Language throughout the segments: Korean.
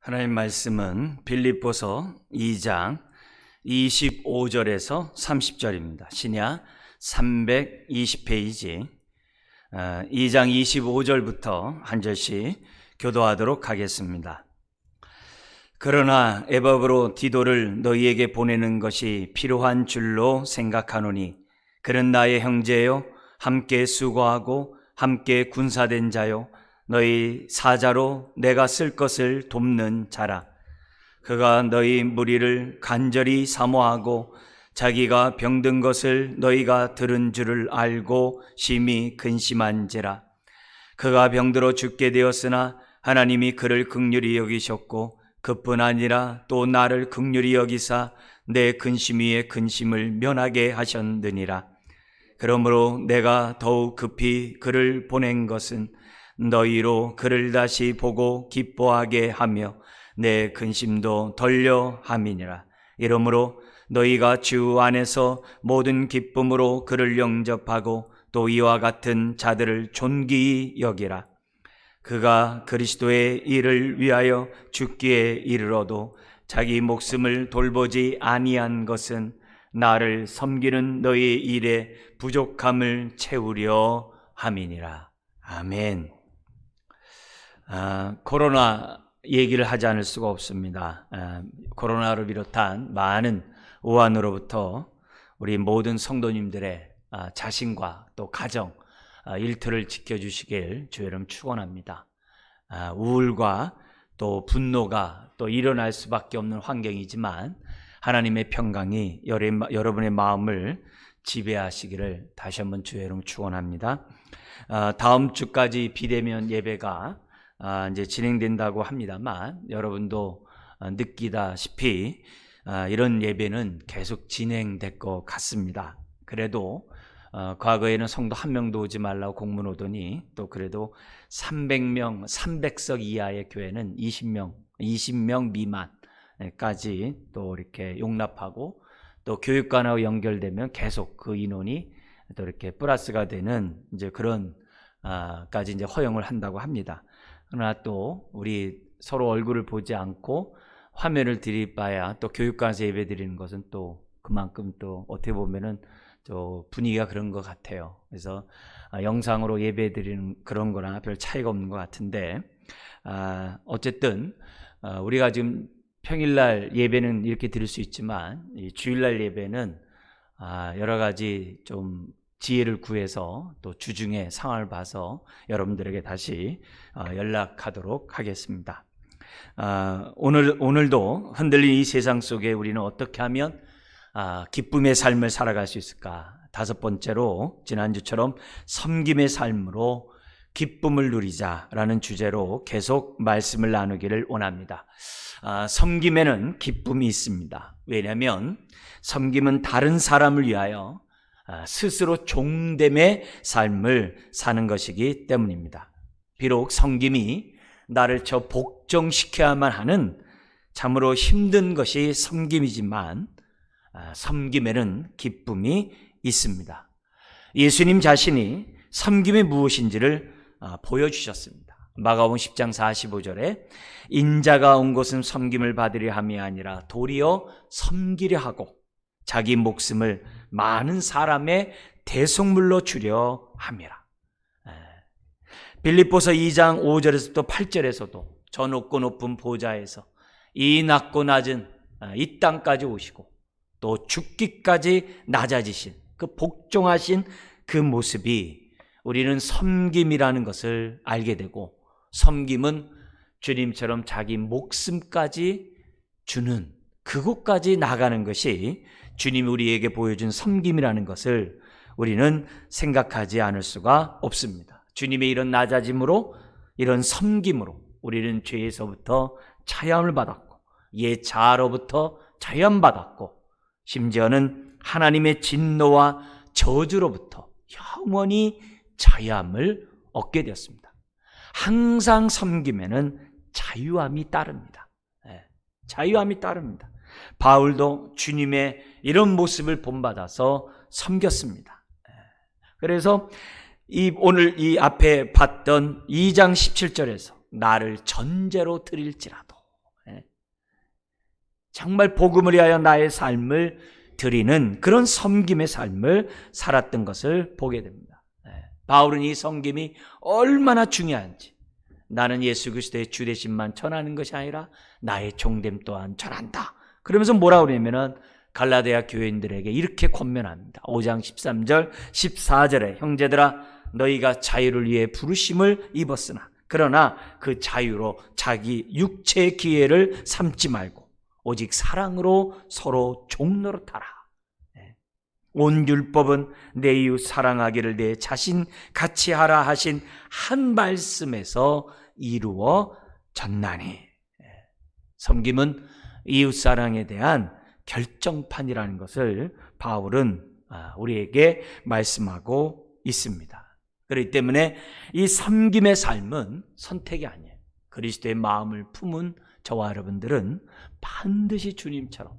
하나님 말씀은 빌립보서 2장 25절에서 30절입니다. 신약 320페이지 2장 25절부터 한 절씩 교도하도록 하겠습니다. 그러나 애법으로 디도를 너희에게 보내는 것이 필요한 줄로 생각하노니 그는 나의 형제요 함께 수고하고 함께 군사된 자요 너희 사자로 내가 쓸 것을 돕는 자라. 그가 너희 무리를 간절히 사모하고 자기가 병든 것을 너희가 들은 줄을 알고 심히 근심한지라. 그가 병들어 죽게 되었으나 하나님이 그를 긍휼히 여기셨고 그뿐 아니라 또 나를 긍휼히 여기사 내 근심 위에 근심을 면하게 하셨느니라. 그러므로 내가 더욱 급히 그를 보낸 것은 너희로 그를 다시 보고 기뻐하게 하며 내 근심도 덜려 함이니라. 이러므로 너희가 주 안에서 모든 기쁨으로 그를 영접하고 또 이와 같은 자들을 존귀히 여기라. 그가 그리스도의 일을 위하여 죽기에 이르러도 자기 목숨을 돌보지 아니한 것은 나를 섬기는 너희 일에 부족함을 채우려 함이니라. 아멘. 코로나 얘기를 하지 않을 수가 없습니다. 코로나를 비롯한 많은 오한으로부터 우리 모든 성도님들의 자신과 또 가정, 일터를 지켜주시길 주의 이름 축원합니다. 우울과 또 분노가 또 일어날 수밖에 없는 환경이지만 하나님의 평강이 여러분의 마음을 지배하시기를 다시 한번 주의 이름 축원합니다. 다음 주까지 비대면 예배가 이제 진행된다고 합니다만 여러분도 느끼다시피 이런 예배는 계속 진행될 것 같습니다. 그래도 과거에는 성도 한 명도 오지 말라고 공문 오더니 또 그래도 300명, 300석 이하의 교회는 20명 미만까지 또 이렇게 용납하고 또 교육관하고 연결되면 계속 그 인원이 또 이렇게 플러스가 되는 이제 그런 까지 이제 허용을 한다고 합니다. 그러나 또 우리 서로 얼굴을 보지 않고 화면을 들이봐야 또 교육관에서 예배 드리는 것은 또 그만큼 또 어떻게 보면은 또 분위기가 그런 것 같아요. 그래서 영상으로 예배 드리는 그런 거나 별 차이가 없는 것 같은데 어쨌든 우리가 지금 평일날 예배는 이렇게 드릴 수 있지만 이 주일날 예배는 여러 가지 좀 지혜를 구해서 또 주중에 상황을 봐서 여러분들에게 다시 연락하도록 하겠습니다. 오늘도 흔들린 이 세상 속에 우리는 어떻게 하면 기쁨의 삶을 살아갈 수 있을까? 다섯 번째로 지난주처럼 섬김의 삶으로 기쁨을 누리자라는 주제로 계속 말씀을 나누기를 원합니다. 섬김에는 기쁨이 있습니다. 왜냐하면 섬김은 다른 사람을 위하여 스스로 종됨의 삶을 사는 것이기 때문입니다. 비록 섬김이 나를 저 복종시켜야만 하는 참으로 힘든 것이 섬김이지만 섬김에는 기쁨이 있습니다. 예수님 자신이 섬김이 무엇인지를 보여주셨습니다. 마가복음 10장 45절에 인자가 온 것은 섬김을 받으려 함이 아니라 도리어 섬기려 하고 자기 목숨을 많은 사람의 대속물로 주려 함이라. 빌립보서 2장 5절에서부터 8절에서도 저 높고 높은 보좌에서 이 낮고 낮은 이 땅까지 오시고 또 죽기까지 낮아지신 그 복종하신 그 모습이 우리는 섬김이라는 것을 알게 되고 섬김은 주님처럼 자기 목숨까지 주는 그곳까지 나가는 것이 주님이 우리에게 보여준 섬김이라는 것을 우리는 생각하지 않을 수가 없습니다. 주님의 이런 낮아짐으로 이런 섬김으로 우리는 죄에서부터 자유함을 받았고 옛 자아로부터 자유함받았고 심지어는 하나님의 진노와 저주로부터 영원히 자유함을 얻게 되었습니다. 항상 섬김에는 자유함이 따릅니다. 자유함이 따릅니다. 바울도 주님의 이런 모습을 본받아서 섬겼습니다. 그래서 오늘 이 앞에 봤던 2장 17절에서 나를 전제로 드릴지라도 정말 복음을 위하여 나의 삶을 드리는 그런 섬김의 삶을 살았던 것을 보게 됩니다. 바울은 이 섬김이 얼마나 중요한지, 나는 예수 그리스도의 주되심만 전하는 것이 아니라 나의 종됨 또한 전한다. 그러면서 뭐라 그러냐면은 갈라디아 교인들에게 이렇게 권면합니다. 5장 13절 14절에 형제들아 너희가 자유를 위해 부르심을 입었으나 그러나 그 자유로 자기 육체의 기회를 삼지 말고 오직 사랑으로 서로 종노릇하라. 온 율법은 내 이웃 사랑하기를 내 자신 같이 하라 하신 한 말씀에서 이루어졌나니. 섬김은 이웃 사랑에 대한 결정판이라는 것을 바울은 우리에게 말씀하고 있습니다. 그렇기 때문에 이 섬김의 삶은 선택이 아니에요. 그리스도의 마음을 품은 저와 여러분들은 반드시 주님처럼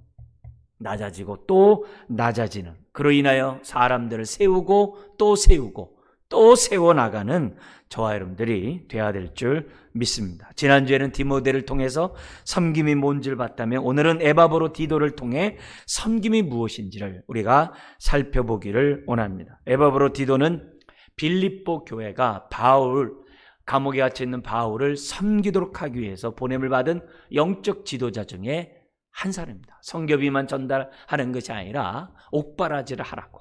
낮아지고 또 낮아지는, 그로 인하여 사람들을 세우고 또 세우고 또 세워나가는 저와 여러분들이 되어야 될 줄 믿습니다. 지난주에는 디모데를 통해서 섬김이 뭔지를 봤다면 오늘은 에바브로디도를 통해 섬김이 무엇인지를 우리가 살펴보기를 원합니다. 에바브로디도는 빌립보 교회가 감옥에 갇혀 있는 바울을 섬기도록 하기 위해서 보냄을 받은 영적 지도자 중에 한 사람입니다. 성교비만 전달하는 것이 아니라 옥바라지를 하라고,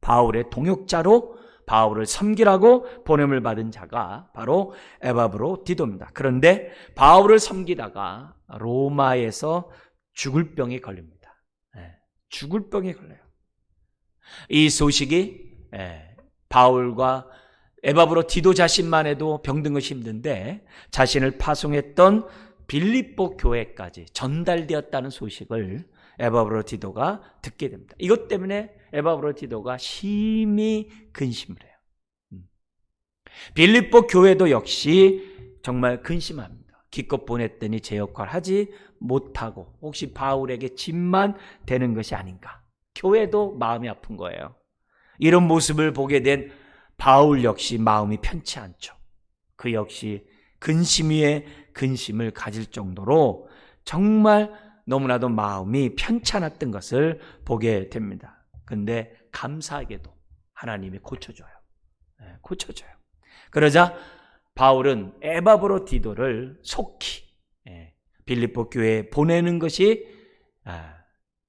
바울의 동역자로 바울을 섬기라고 보냄을 받은 자가 바로 에바브로디도입니다. 그런데 바울을 섬기다가 로마에서 죽을 병에 걸립니다. 죽을 병에 걸려요. 이 소식이 바울과 에바브로디도 자신만 해도 병든 것이 힘든데 자신을 파송했던 빌립보 교회까지 전달되었다는 소식을 에바브로디도가 듣게 됩니다. 이것 때문에 에바브로디도가 심히 근심을 해요. 빌립보 교회도 역시 정말 근심합니다. 기껏 보냈더니 제 역할 하지 못하고 혹시 바울에게 짐만 되는 것이 아닌가. 교회도 마음이 아픈 거예요. 이런 모습을 보게 된 바울 역시 마음이 편치 않죠. 그 역시 근심 위에 근심을 가질 정도로 정말 너무나도 마음이 편치 않았던 것을 보게 됩니다. 그런데 감사하게도 하나님이 고쳐줘요. 고쳐줘요. 그러자 바울은 에바브로디도를 속히 빌립보 교회에 보내는 것이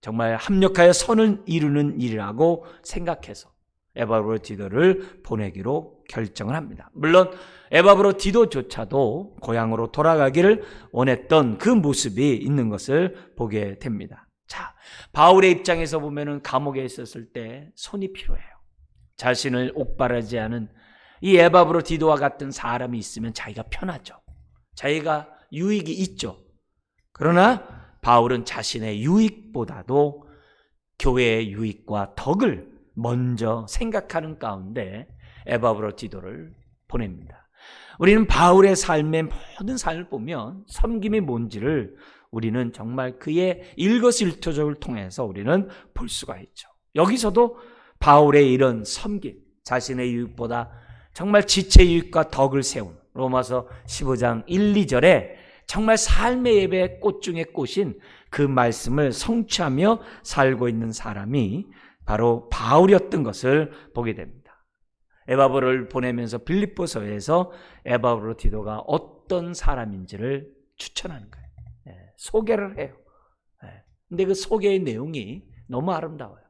정말 합력하여 선을 이루는 일이라고 생각해서 에바브로디도를 보내기로 결정을 합니다. 물론 에바브로디도조차도 고향으로 돌아가기를 원했던 그 모습이 있는 것을 보게 됩니다. 자, 바울의 입장에서 보면은 감옥에 있었을 때 손이 필요해요. 자신을 옥바라지 않은 이 에바브로디도와 같은 사람이 있으면 자기가 편하죠. 자기가 유익이 있죠. 그러나 바울은 자신의 유익보다도 교회의 유익과 덕을 먼저 생각하는 가운데 에바브로디도를 보냅니다. 우리는 바울의 삶의 모든 삶을 보면 섬김이 뭔지를 우리는 정말 그의 일거수일투족을 통해서 우리는 볼 수가 있죠. 여기서도 바울의 이런 섬김, 자신의 유익보다 정말 지체 유익과 덕을 세운 로마서 15장 1, 2절에 정말 삶의 예배의 꽃 중에 꽃인 그 말씀을 성취하며 살고 있는 사람이 바로 바울이었던 것을 보게 됩니다. 에바브로를 보내면서 빌립보서에서 에바브로디도가 어떤 사람인지를 추천하는 거예요. 소개를 해요. 근데 그 소개의 내용이 너무 아름다워요.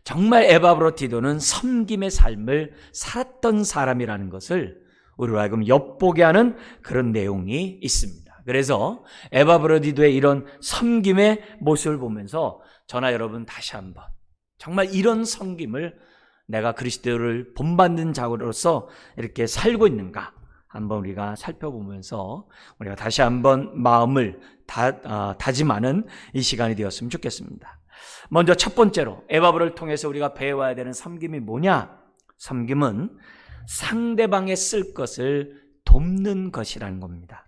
정말 에바브로디도는 섬김의 삶을 살았던 사람이라는 것을 우리로 하여금 엿보게 하는 그런 내용이 있습니다. 그래서 에바브로디도의 이런 섬김의 모습을 보면서 저나 여러분 다시 한번 정말 이런 섬김을 내가 그리스도를 본받는 자로서 이렇게 살고 있는가 한번 우리가 살펴보면서 우리가 다시 한번 마음을 다짐하는 이 시간이 되었으면 좋겠습니다. 먼저 첫 번째로 에바브를 통해서 우리가 배워야 되는 섬김이 뭐냐? 섬김은 상대방의 쓸 것을 돕는 것이라는 겁니다.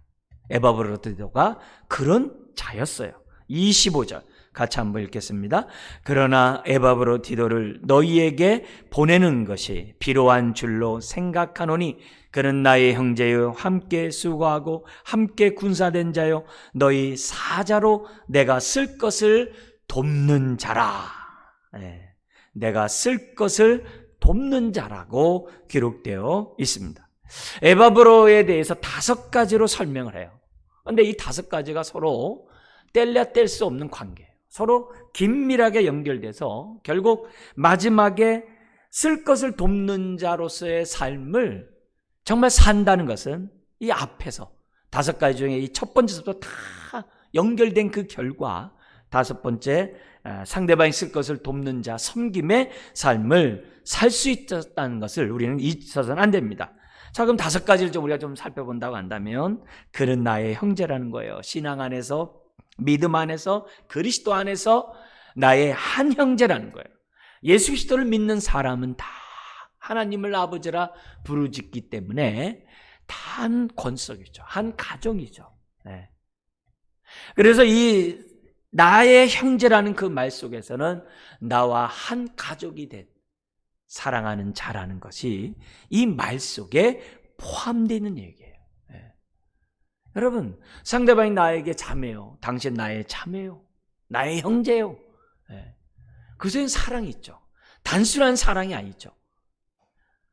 에바브로디도가 그런 자였어요. 25절 같이 한번 읽겠습니다. 그러나 에바브로디도를 너희에게 보내는 것이 필요한 줄로 생각하노니 그는 나의 형제요 함께 수고하고 함께 군사된 자요 너희 사자로 내가 쓸 것을 돕는 자라. 내가 쓸 것을 돕는 자라고 기록되어 있습니다. 에바브로에 대해서 5가지로 설명을 해요. 그런데 이 5가지가 서로 뗄래야 뗄 수 없는 관계예요. 서로 긴밀하게 연결돼서 결국 마지막에 쓸 것을 돕는 자로서의 삶을 정말 산다는 것은 이 앞에서 5가지 중에 이 첫 번째부터 다 연결된 그 결과 5번째 상대방이 쓸 것을 돕는 자, 섬김의 삶을 살 수 있었다는 것을 우리는 잊어서는 안 됩니다. 자, 그럼 5가지를 우리가 좀 살펴본다고 한다면 그는 나의 형제라는 거예요. 신앙 안에서, 믿음 안에서, 그리스도 안에서 나의 한 형제라는 거예요. 예수 그리스도를 믿는 사람은 다 하나님을 아버지라 부르짖기 때문에 다 한 권속이죠. 한 가정이죠. 그래서 이 나의 형제라는 그 말 속에서는 나와 한 가족이 된 사랑하는 자라는 것이 이 말 속에 포함되어 있는 얘기예요. 여러분, 상대방이 나에게 자매요. 당신 나의 자매요. 나의 형제요. 그 속에 사랑이 있죠. 단순한 사랑이 아니죠.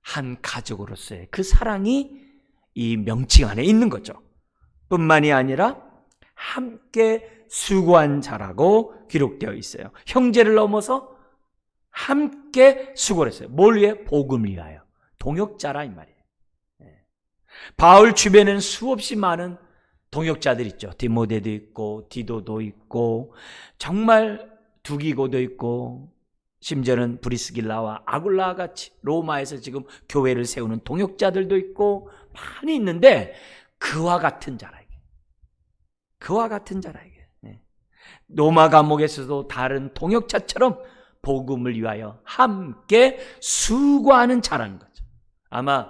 한 가족으로서의 그 사랑이 이 명칭 안에 있는 거죠. 뿐만이 아니라 함께 수고한 자라고 기록되어 있어요. 형제를 넘어서 함께 수고를 했어요. 뭘 위해? 복음을 위하여. 동역자라 이 말이에요. 바울 주변에는 수없이 많은 동역자들 있죠. 디모데도 있고 디도도 있고 정말 두기고도 있고 심지어는 브리스길라와 아굴라와 같이 로마에서 지금 교회를 세우는 동역자들도 있고 많이 있는데 그와 같은 자라에게 로마 감옥에서도 다른 동역자처럼 복음을 위하여 함께 수고하는 자라는 거죠. 아마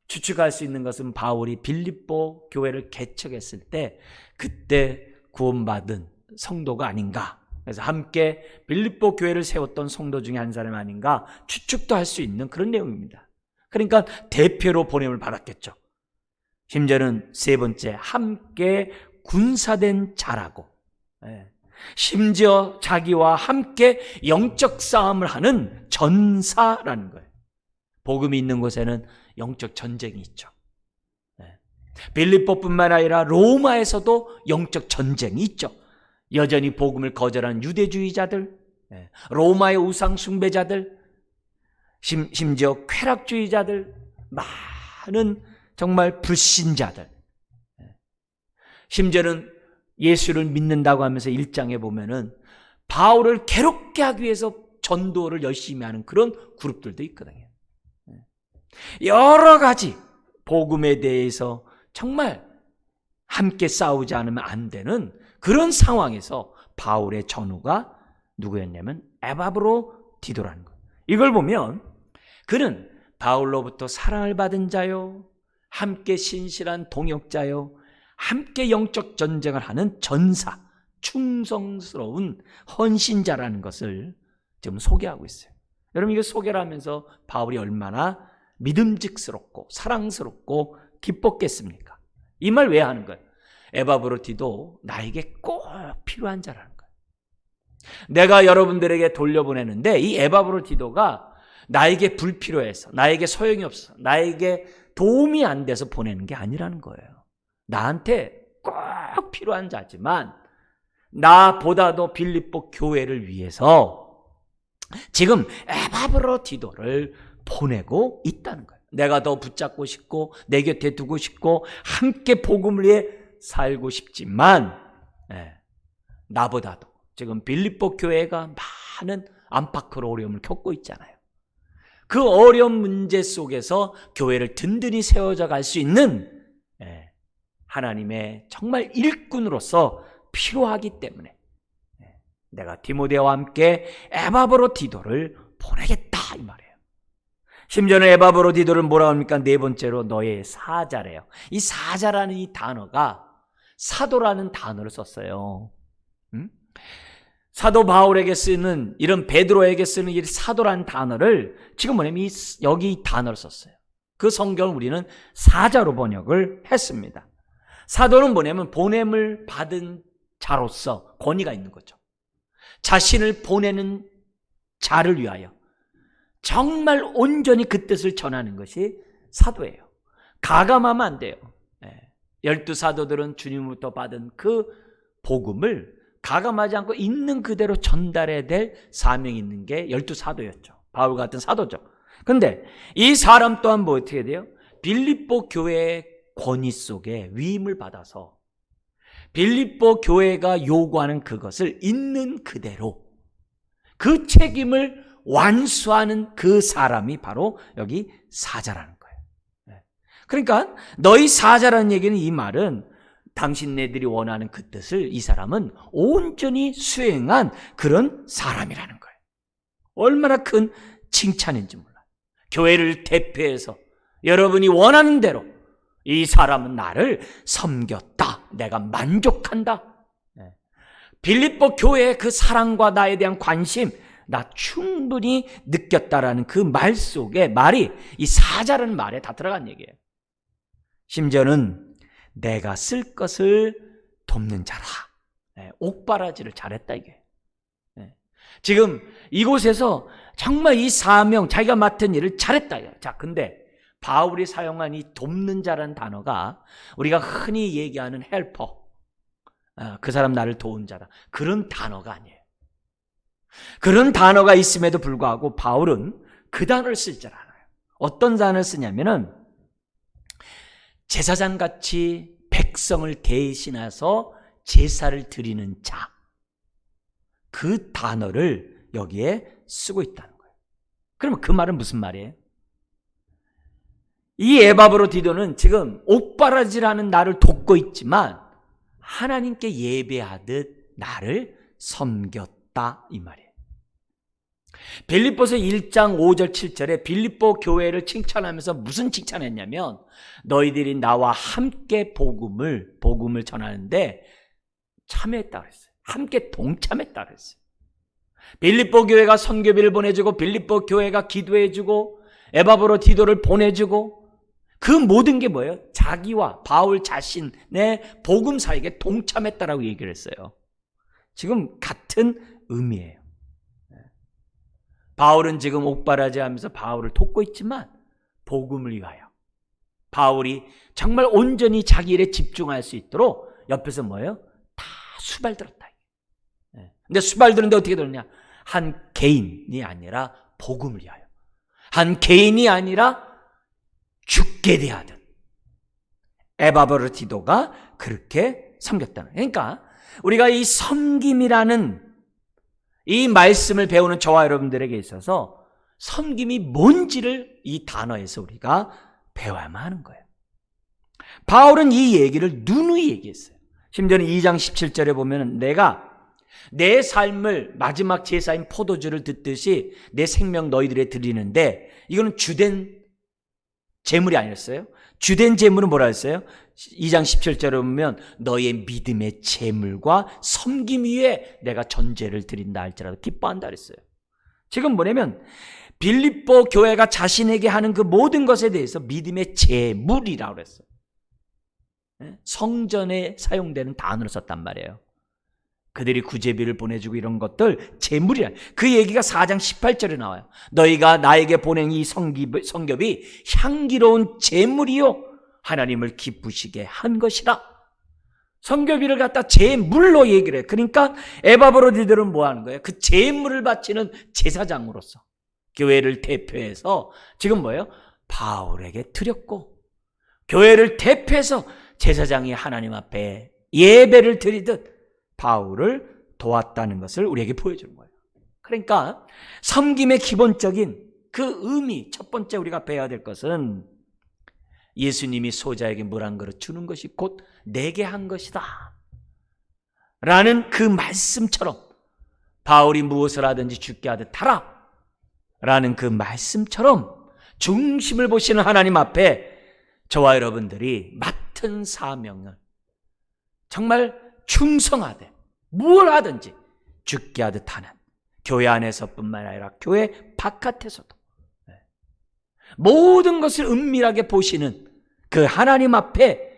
추측할 수 있는 것은 바울이 빌립보 교회를 개척했을 때 그때 구원받은 성도가 아닌가. 그래서 함께 빌립보 교회를 세웠던 성도 중에 한 사람 아닌가 추측도 할 수 있는 그런 내용입니다. 그러니까 대표로 보냄을 받았겠죠. 심지어는 3번째, 함께 군사된 자라고. 심지어 자기와 함께 영적 싸움을 하는 전사라는 거예요. 복음이 있는 곳에는 영적 전쟁이 있죠. 빌립보뿐만 아니라 로마에서도 영적 전쟁이 있죠. 여전히 복음을 거절한 유대주의자들, 로마의 우상 숭배자들, 심지어 쾌락주의자들, 많은 정말 불신자들, 심지어는 예수를 믿는다고 하면서 1장에 보면은 바울을 괴롭게 하기 위해서 전도를 열심히 하는 그런 그룹들도 있거든요. 여러 가지 복음에 대해서 정말 함께 싸우지 않으면 안 되는 그런 상황에서 바울의 전우가 누구였냐면 에바브로 디도라는 거예요. 이걸 보면 그는 바울로부터 사랑을 받은 자요, 함께 신실한 동역자요, 함께 영적 전쟁을 하는 전사, 충성스러운 헌신자라는 것을 지금 소개하고 있어요. 여러분, 이거 소개를 하면서 바울이 얼마나 믿음직스럽고 사랑스럽고 기뻤겠습니까? 이 말 왜 하는 거예요? 에바브로디도 나에게 꼭 필요한 자라는 거예요. 내가 여러분들에게 돌려보내는데 이 에바브로디도가 나에게 불필요해서, 나에게 소용이 없어, 나에게 도움이 안 돼서 보내는 게 아니라는 거예요. 나한테 꼭 필요한 자지만 나보다도 빌립보 교회를 위해서 지금 에바브로디도를 보내고 있다는 거예요. 내가 더 붙잡고 싶고 내 곁에 두고 싶고 함께 복음을 위해 살고 싶지만 나보다도 지금 빌립보 교회가 많은 안팎으로 어려움을 겪고 있잖아요. 그 어려운 문제 속에서 교회를 든든히 세워져 갈 수 있는 하나님의 정말 일꾼으로서 필요하기 때문에 내가 디모데와 함께 에바브로디도를 보내겠다 이 말이에요. 심지어는 에바브로디도를 뭐라고 합니까? 4번째로 너의 사자래요. 이 사자라는 이 단어가 사도라는 단어를 썼어요. 사도 바울에게 쓰는, 이런 베드로에게 쓰는 이 사도라는 단어를 지금 뭐냐면 여기 이 단어를 썼어요. 그 성경을 우리는 사자로 번역을 했습니다. 사도는 뭐냐면 보냄을 받은 자로서 권위가 있는 거죠. 자신을 보내는 자를 위하여 정말 온전히 그 뜻을 전하는 것이 사도예요. 가감하면 안 돼요. 12사도들은 주님으로부터 받은 그 복음을 가감하지 않고 있는 그대로 전달해야 될 사명이 있는 게 12사도였죠. 바울 같은 사도죠. 근데 이 사람 또한 뭐 어떻게 돼요? 빌립보 교회의 권위 속에 위임을 받아서 빌립보 교회가 요구하는 그것을 있는 그대로 그 책임을 완수하는 그 사람이 바로 여기 사자라는 거예요. 그러니까 너희 사자라는 얘기는, 이 말은 당신네들이 원하는 그 뜻을 이 사람은 온전히 수행한 그런 사람이라는 거예요. 얼마나 큰 칭찬인지 몰라요. 교회를 대표해서 여러분이 원하는 대로 이 사람은 나를 섬겼다, 내가 만족한다. 빌립보 교회의 그 사랑과 나에 대한 관심, 나 충분히 느꼈다라는 그 말 속에 말이 이 사자라는 말에 다 들어간 얘기예요. 심지어는 내가 쓸 것을 돕는 자라. 옥바라지를 잘했다 이게. 지금 이곳에서 정말 이 사명, 자기가 맡은 일을 잘했다. 자, 근데 바울이 사용한 이 돕는 자라는 단어가 우리가 흔히 얘기하는 헬퍼, 그 사람 나를 도운 자다, 그런 단어가 아니에요. 그런 단어가 있음에도 불구하고 바울은 그 단어를 쓸 줄 알아요. 어떤 단어를 쓰냐면은 제사장같이 백성을 대신해서 제사를 드리는 자, 그 단어를 여기에 쓰고 있다는 거예요. 그러면 그 말은 무슨 말이에요? 이 에바브로디도는 지금 옥바라지라는 나를 돕고 있지만 하나님께 예배하듯 나를 섬겼다, 이 말이에요. 빌립보서 1장 5절 7절에 빌립보 교회를 칭찬하면서 무슨 칭찬했냐면 너희들이 나와 함께 복음을 전하는데 참여했다고 했어요. 함께 동참했다고 했어요. 빌립보 교회가 선교비를 보내주고 빌립보 교회가 기도해주고 에바브로디도를 보내주고 그 모든 게 뭐예요? 자기와 바울 자신의 복음 사역에 동참했다라고 얘기를 했어요. 지금 같은 의미예요. 바울은 지금 옥바라지 하면서 바울을 돕고 있지만 복음을 위하여 바울이 정말 온전히 자기 일에 집중할 수 있도록 옆에서 뭐예요? 다 수발들었다. 근데 수발들었는데 어떻게 들었냐? 한 개인이 아니라 복음을 위하여, 한 개인이 아니라 죽게 대하듯 에바브로디도가 그렇게 섬겼다는. 그러니까 우리가 이 섬김이라는 이 말씀을 배우는 저와 여러분들에게 있어서 섬김이 뭔지를 이 단어에서 우리가 배워야만 하는 거예요. 바울은 이 얘기를 누누이 얘기했어요. 심지어는 2장 17절에 보면 내가 내 삶을 마지막 제사인 포도주를 듣듯이 내 생명 너희들에 드리는데, 이거는 주된 제물이 아니었어요. 주된 제물은 뭐라 했어요? 2장 17절에 보면 너의 믿음의 제물과 섬김 위에 내가 전제를 드린다 할지라도 기뻐한다 그랬어요. 지금 뭐냐면 빌립보 교회가 자신에게 하는 그 모든 것에 대해서 믿음의 제물이라고 그랬어요. 성전에 사용되는 단어를 썼단 말이에요. 그들이 구제비를 보내주고 이런 것들 제물이라. 그 얘기가 4장 18절에 나와요. 너희가 나에게 보낸 이 성겹이 향기로운 제물이요 하나님을 기쁘시게 한 것이라. 성겹이를 갖다 제물로 얘기를 해요. 그러니까 에바브로디들은 뭐 하는 거예요? 그 제물을 바치는 제사장으로서 교회를 대표해서 지금 뭐예요? 바울에게 드렸고, 교회를 대표해서 제사장이 하나님 앞에 예배를 드리듯 바울을 도왔다는 것을 우리에게 보여주는 거예요. 그러니까 섬김의 기본적인 그 의미, 첫 번째 우리가 배워야 될 것은 예수님이 소자에게 물 한 그릇 주는 것이 곧 내게 한 것이다 라는 그 말씀처럼, 바울이 무엇을 하든지 죽게 하듯 하라 라는 그 말씀처럼 중심을 보시는 하나님 앞에 저와 여러분들이 맡은 사명을 정말 충성하되 무엇을 하든지 죽게 하듯 하는, 교회 안에서뿐만 아니라 교회 바깥에서도 모든 것을 은밀하게 보시는 그 하나님 앞에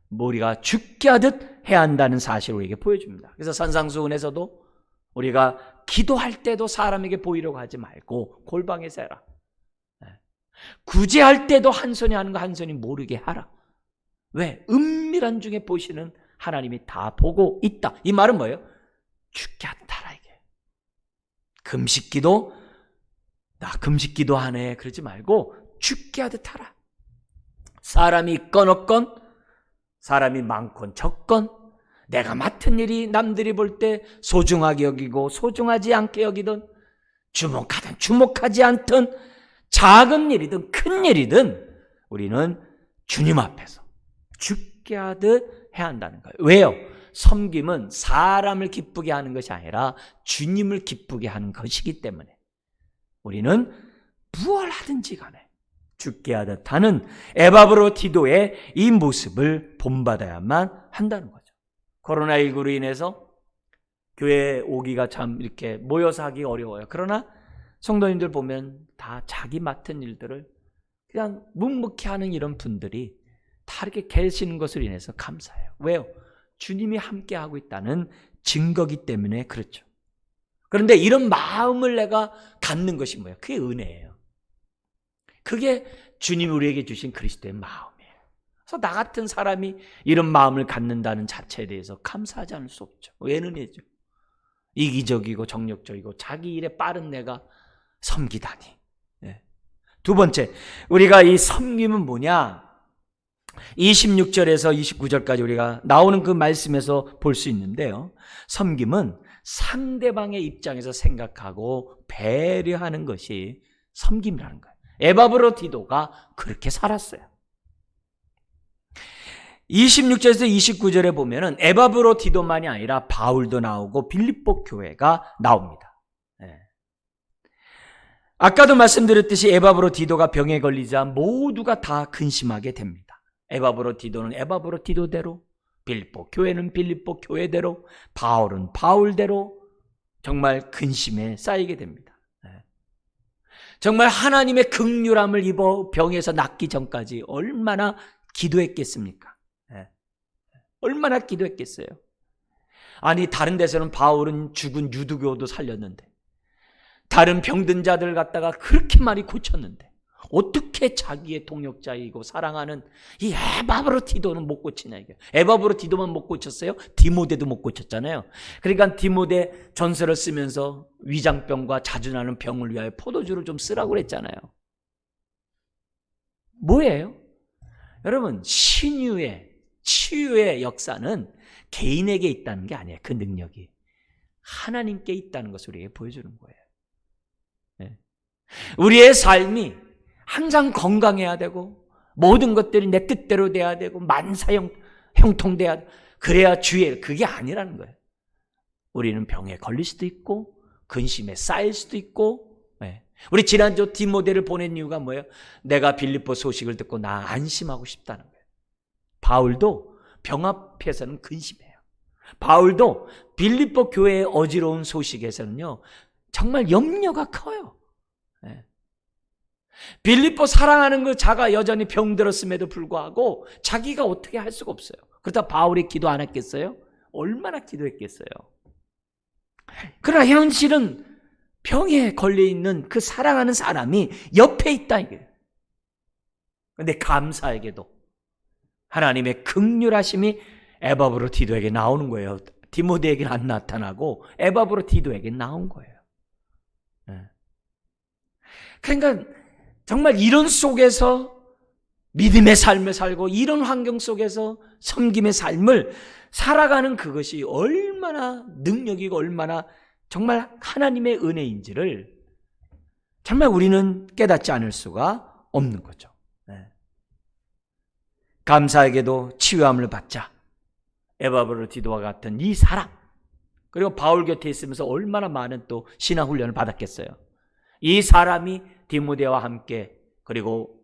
우리가 죽게 하듯 해야 한다는 사실을 우리에게 보여줍니다. 그래서 산상수훈에서도 우리가 기도할 때도 사람에게 보이려고 하지 말고 골방에서 해라. 구제할 때도 한 손이 하는 거 한 손이 모르게 하라. 왜? 은밀한 중에 보시는 하나님이 다 보고 있다. 이 말은 뭐예요? 죽게 하라 이게. 금식기도 나 금식기도 하네 그러지 말고 죽게 하듯 하라. 사람이 있건 없건, 사람이 많건 적건, 내가 맡은 일이 남들이 볼 때 소중하게 여기고 소중하지 않게 여기든, 주목하든 주목하지 않든, 작은 일이든 큰 일이든 우리는 주님 앞에서 죽게 하듯 해야 한다는 거예요. 왜요? 섬김은 사람을 기쁘게 하는 것이 아니라 주님을 기쁘게 하는 것이기 때문에 우리는 무엇을 하든지 간에 죽게 하듯 하는 에바브로디도의 이 모습을 본받아야만 한다는 거죠. 코로나19로 인해서 교회에 오기가 참 이렇게 모여서 하기 어려워요. 그러나 성도님들 보면 다 자기 맡은 일들을 그냥 묵묵히 하는 이런 분들이 다 이렇게 계시는 것으로 인해서 감사해요. 왜요? 주님이 함께하고 있다는 증거기 때문에 그렇죠. 그런데 이런 마음을 내가 갖는 것이 뭐예요? 그게 은혜예요. 그게 주님이 우리에게 주신 그리스도의 마음이에요. 그래서 나 같은 사람이 이런 마음을 갖는다는 자체에 대해서 감사하지 않을 수 없죠. 왜 은혜죠? 이기적이고 정력적이고 자기 일에 빠른 내가 섬기다니. 네. 두 번째, 우리가 이 섬김은 뭐냐? 26절에서 29절까지 우리가 나오는 그 말씀에서 볼 수 있는데요. 섬김은 상대방의 입장에서 생각하고 배려하는 것이 섬김이라는 거예요. 에바브로디도가 그렇게 살았어요. 26절에서 29절에 보면은 에바브로디도만이 아니라 바울도 나오고 빌립보 교회가 나옵니다. 네. 아까도 말씀드렸듯이 에바브로디도가 병에 걸리자 모두가 다 근심하게 됩니다. 에바브로디도는 에바브로디도대로, 빌립보 교회는 빌립보 교회대로, 바울은 바울대로 정말 근심에 쌓이게 됩니다. 정말 하나님의 긍휼함을 입어 병에서 낫기 전까지 얼마나 기도했겠습니까? 얼마나 기도했겠어요? 아니 다른 데서는 바울은 죽은 유두교도 살렸는데, 다른 병든 자들 갖다가 그렇게 많이 고쳤는데 어떻게 자기의 동역자이고 사랑하는 이 에바브로디도는 못 고치냐 이게. 에바브로디도만 못 고쳤어요? 디모데도 못 고쳤잖아요. 그러니까 디모데 전서를 쓰면서 위장병과 자주 나는 병을 위하여 포도주를 좀 쓰라고 그랬잖아요. 뭐예요? 여러분, 신유의 치유의 역사는 개인에게 있다는 게 아니에요. 그 능력이 하나님께 있다는 것을 우리에게 보여주는 거예요. 네. 우리의 삶이 항상 건강해야 되고 모든 것들이 내 뜻대로 돼야 되고 만사 형통돼야 돼. 그래야 주의, 그게 아니라는 거예요. 우리는 병에 걸릴 수도 있고 근심에 쌓일 수도 있고. 네. 우리 지난주 디모데를 보낸 이유가 뭐예요? 내가 빌립보 소식을 듣고 나 안심하고 싶다는 거예요. 바울도 병 앞에서는 근심해요. 바울도 빌립보 교회의 어지러운 소식에서는요 정말 염려가 커요. 네. 빌립보 사랑하는 그 자가 여전히 병들었음에도 불구하고 자기가 어떻게 할 수가 없어요. 그렇다 바울이 기도 안 했겠어요? 얼마나 기도했겠어요. 그러나 현실은 병에 걸려있는 그 사랑하는 사람이 옆에 있다 이게. 그런데 감사하게도 하나님의 긍휼하심이 에바브로디도에게 나오는 거예요. 디모데에게는 안 나타나고 에바브로디도에게 나온 거예요. 그러니까 정말 이런 속에서 믿음의 삶을 살고 이런 환경 속에서 섬김의 삶을 살아가는 그것이 얼마나 능력이고 얼마나 정말 하나님의 은혜인지를 정말 우리는 깨닫지 않을 수가 없는 거죠. 감사하게도 치유함을 받자 에바브로디도와 같은 이 사람, 그리고 바울 곁에 있으면서 얼마나 많은 또 신앙훈련을 받았겠어요. 이 사람이 디모데와 함께 그리고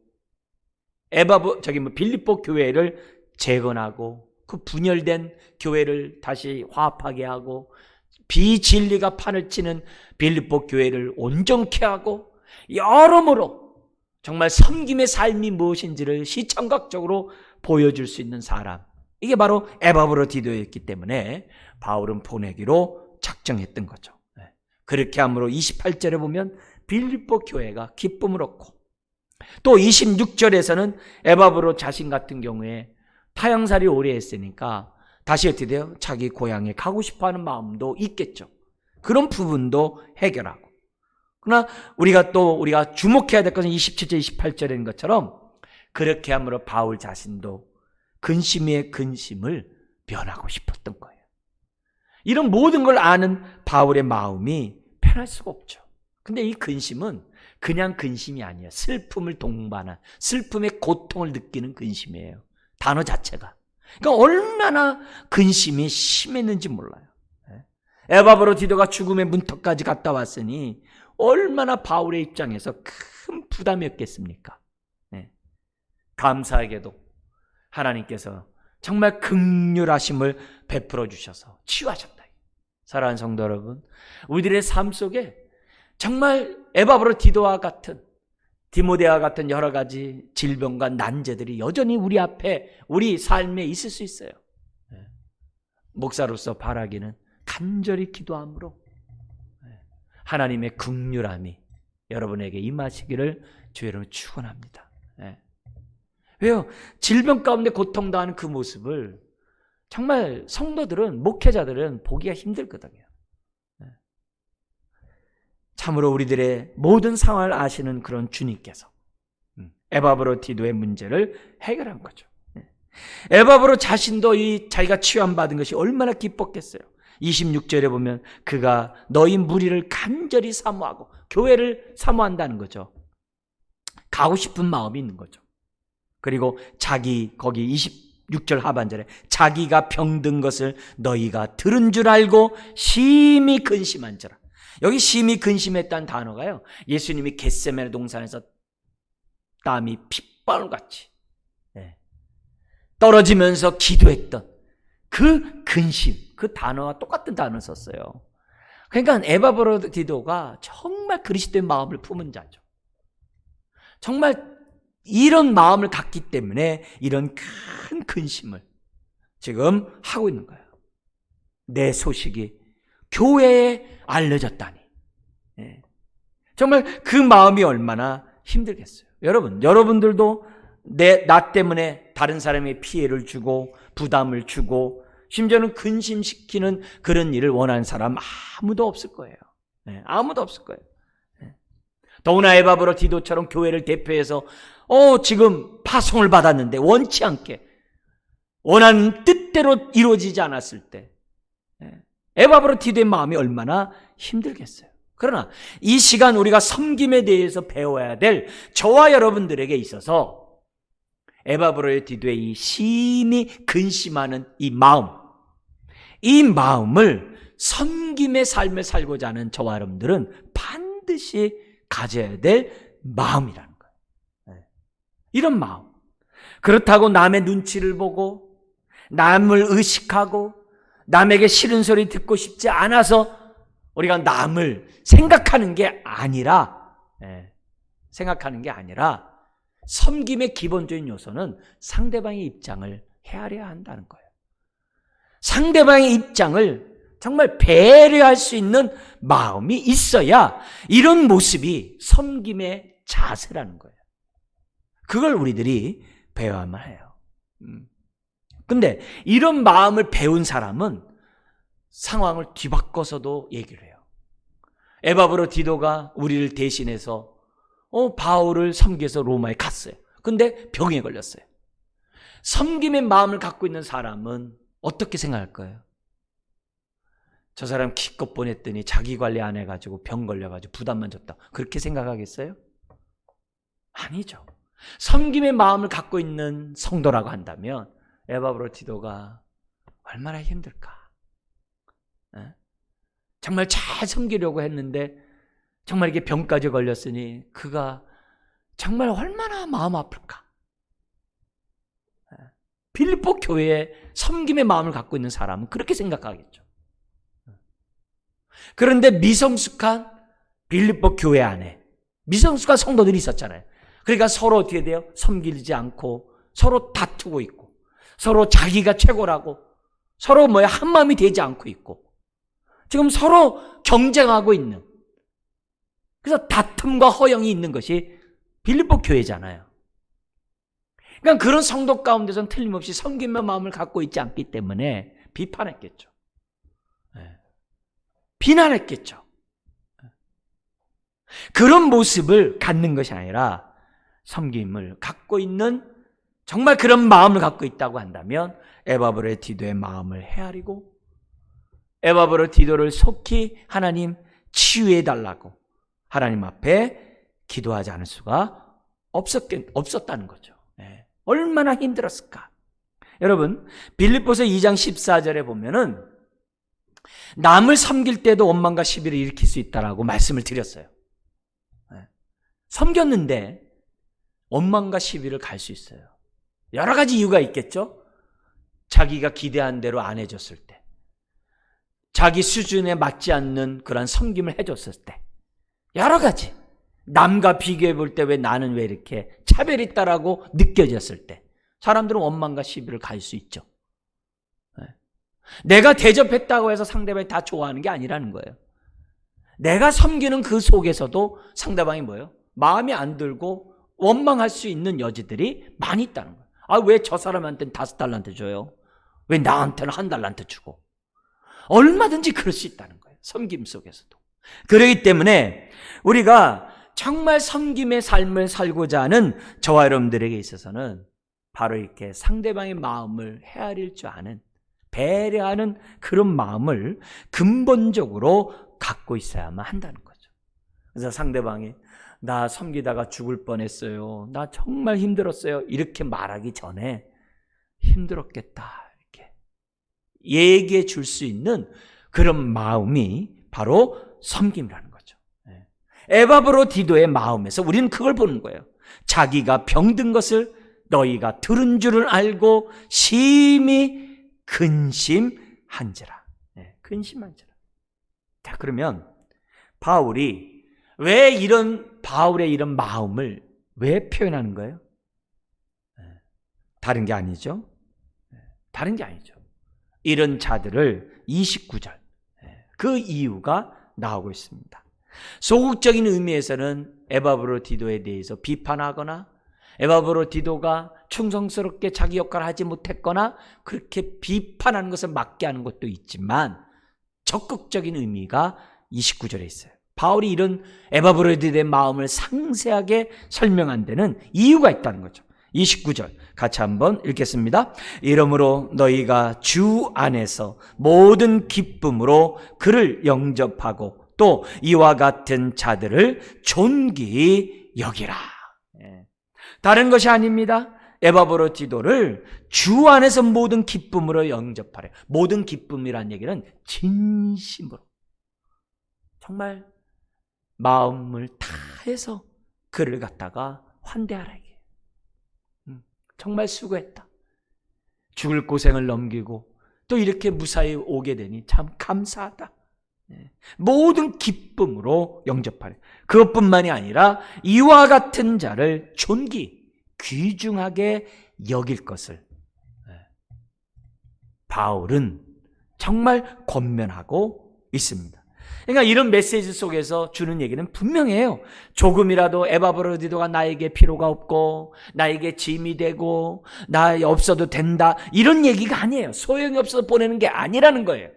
빌립보 교회를 재건하고 그 분열된 교회를 다시 화합하게 하고 비진리가 판을 치는 빌립보 교회를 온전케 하고 여러모로 정말 섬김의 삶이 무엇인지를 시청각적으로 보여줄 수 있는 사람, 이게 바로 에바브로디도였기 때문에 바울은 보내기로 작정했던 거죠. 그렇게 함으로 28절에 보면 빌립보 교회가 기쁨을 얻고, 또 26절에서는 에바브로 자신 같은 경우에 타향살이 오래 했으니까 다시 어떻게 돼요? 자기 고향에 가고 싶어하는 마음도 있겠죠. 그런 부분도 해결하고. 그러나 우리가 주목해야 될 것은 27절, 28절인 것처럼 그렇게 함으로 바울 자신도 근심 위에 근심을 면하고 싶었던 거예요. 이런 모든 걸 아는 바울의 마음이 편할 수가 없죠. 근데 이 근심은 그냥 근심이 아니에요. 슬픔을 동반한, 슬픔의 고통을 느끼는 근심이에요. 단어 자체가. 그러니까 얼마나 근심이 심했는지 몰라요. 에바브로디도가 죽음의 문턱까지 갔다 왔으니 얼마나 바울의 입장에서 큰 부담이었겠습니까? 감사하게도 하나님께서 정말 긍휼하심을 베풀어 주셔서 치유하셨다. 사랑하는 성도 여러분, 우리들의 삶 속에 정말 에바브로디도와 같은, 디모데와 같은 여러 가지 질병과 난제들이 여전히 우리 앞에, 우리 삶에 있을 수 있어요. 목사로서 바라기는 간절히 기도함으로 하나님의 긍휼함이 여러분에게 임하시기를 주의 이름으로 축원합니다. 왜요? 질병 가운데 고통당하는 그 모습을 정말 성도들은, 목회자들은 보기가 힘들거든요. 참으로 우리들의 모든 상황을 아시는 그런 주님께서 에바브로디도의 문제를 해결한 거죠. 에바브로 자신도 이 자기가 치유함받은 것이 얼마나 기뻤겠어요. 26절에 보면 그가 너희 무리를 간절히 사모하고, 교회를 사모한다는 거죠. 가고 싶은 마음이 있는 거죠. 그리고 거기 26절 하반절에 자기가 병든 것을 너희가 들은 줄 알고 심히 근심한지라. 여기 심히 근심했다는 단어가요, 예수님이 겟세마네 동산에서 땀이 핏방울같이 떨어지면서 기도했던 그 근심, 그 단어와 똑같은 단어를 썼어요. 그러니까 에바브로디도가 정말 그리스도의 마음을 품은 자죠. 정말 이런 마음을 갖기 때문에 이런 큰 근심을 지금 하고 있는 거예요. 내 소식이 교회에 알려졌다니. 정말 그 마음이 얼마나 힘들겠어요. 여러분들도 나 때문에 다른 사람의 피해를 주고 부담을 주고 심지어는 근심시키는 그런 일을 원하는 사람 아무도 없을 거예요. 아무도 없을 거예요. 더구나 에바브로디도처럼 교회를 대표해서 지금 파송을 받았는데 원치 않게 원하는 뜻대로 이루어지지 않았을 때 에바브로디도의 마음이 얼마나 힘들겠어요. 그러나 이 시간 우리가 섬김에 대해서 배워야 될 저와 여러분들에게 있어서 에바브로디도의 이 심히 근심하는 이 마음을 섬김의 삶을 살고자 하는 저와 여러분들은 반드시 가져야 될 마음이라는 거예요. 이런 마음. 그렇다고 남의 눈치를 보고 남을 의식하고 남에게 싫은 소리 듣고 싶지 않아서 우리가 남을 생각하는 게 아니라 섬김의 기본적인 요소는 상대방의 입장을 헤아려야 한다는 거예요. 상대방의 입장을 정말 배려할 수 있는 마음이 있어야 이런 모습이 섬김의 자세라는 거예요. 그걸 우리들이 배워야만 해요. 근데 이런 마음을 배운 사람은 상황을 뒤바꿔서도 얘기를 해요. 에바브로디도가 우리를 대신해서 바울을 섬기해서 로마에 갔어요. 근데 병에 걸렸어요. 섬김의 마음을 갖고 있는 사람은 어떻게 생각할 거예요? 저 사람 기껏 보냈더니 자기 관리 안 해가지고 병 걸려가지고 부담만 줬다. 그렇게 생각하겠어요? 아니죠. 섬김의 마음을 갖고 있는 성도라고 한다면 에바브로디도가 얼마나 힘들까? 정말 잘 섬기려고 했는데 정말 이게 병까지 걸렸으니 그가 정말 얼마나 마음 아플까? 빌립보 교회에 섬김의 마음을 갖고 있는 사람은 그렇게 생각하겠죠. 그런데 미성숙한 빌립보 교회 안에 미성숙한 성도들이 있었잖아요. 그러니까 서로 어떻게 돼요? 섬기지 않고 서로 다투고 있고 서로 자기가 최고라고 서로 한마음이 되지 않고 있고 지금 서로 경쟁하고 있는, 그래서 다툼과 허영이 있는 것이 빌립보 교회잖아요. 그러니까 그런 성도 가운데서는 틀림없이 섬김의 마음을 갖고 있지 않기 때문에 비판했겠죠. 비난했겠죠. 그런 모습을 갖는 것이 아니라 섬김을 갖고 있는, 정말 그런 마음을 갖고 있다고 한다면 에바브로 디도의 마음을 헤아리고 에바브로 디도를 속히 하나님 치유해 달라고 하나님 앞에 기도하지 않을 수가 없었다는 거죠. 얼마나 힘들었을까. 여러분, 빌립보서 2장 14절에 보면은 남을 섬길 때도 원망과 시비를 일으킬 수 있다라고 말씀을 드렸어요. 섬겼는데 원망과 시비를 갈 수 있어요. 여러 가지 이유가 있겠죠. 자기가 기대한 대로 안 해줬을 때, 자기 수준에 맞지 않는 그런 섬김을 해줬을 때, 여러 가지, 남과 비교해 볼 때 나는 왜 이렇게 차별이 있다라고 느껴졌을 때 사람들은 원망과 시비를 갈 수 있죠. 내가 대접했다고 해서 상대방이 다 좋아하는 게 아니라는 거예요. 내가 섬기는 그 속에서도 상대방이 마음에 안 들고 원망할 수 있는 여지들이 많이 있다는 거예요. 왜 저 사람한테는 5달란트 줘요? 왜 나한테는 1달란트 주고? 얼마든지 그럴 수 있다는 거예요. 섬김 속에서도. 그렇기 때문에 우리가 정말 섬김의 삶을 살고자 하는 저와 여러분들에게 있어서는 바로 이렇게 상대방의 마음을 헤아릴 줄 아는, 배려하는 그런 마음을 근본적으로 갖고 있어야만 한다는 거죠. 그래서 상대방이 나 섬기다가 죽을 뻔했어요, 나 정말 힘들었어요, 이렇게 말하기 전에 힘들었겠다 이렇게 얘기해 줄 수 있는 그런 마음이 바로 섬김이라는 거죠. 에바브로 디도의 마음에서 우리는 그걸 보는 거예요. 자기가 병든 것을 너희가 들은 줄을 알고 심히 근심한지라. 근심한지라. 자, 그러면 바울이 바울의 이런 마음을 왜 표현하는 거예요? 다른 게 아니죠. 다른 게 아니죠. 이런 자들을 29절, 그 이유가 나오고 있습니다. 소극적인 의미에서는 에바브로 디도에 대해서 비판하거나 에바브로 디도가 충성스럽게 자기 역할을 하지 못했거나 그렇게 비판하는 것을 막게 하는 것도 있지만 적극적인 의미가 29절에 있어요. 바울이 이런 에바브로 디도의 마음을 상세하게 설명한 데는 이유가 있다는 거죠. 29절 같이 한번 읽겠습니다. 이러므로 너희가 주 안에서 모든 기쁨으로 그를 영접하고 또 이와 같은 자들을 존귀히 여기라. 다른 것이 아닙니다. 에바브로 디도를 주 안에서 모든 기쁨으로 영접하래. 모든 기쁨이란 얘기는 진심으로, 정말 마음을 다해서 그를 갖다가 환대하라. 정말 수고했다. 죽을 고생을 넘기고 또 이렇게 무사히 오게 되니 참 감사하다. 모든 기쁨으로 영접하래. 그것뿐만이 아니라 이와 같은 자를 귀중하게 여길 것을 바울은 정말 권면하고 있습니다. 그러니까 이런 메시지 속에서 주는 얘기는 분명해요. 조금이라도 에바브로 디도가 나에게 필요가 없고 나에게 짐이 되고 나 없어도 된다, 이런 얘기가 아니에요. 소용이 없어서 보내는 게 아니라는 거예요.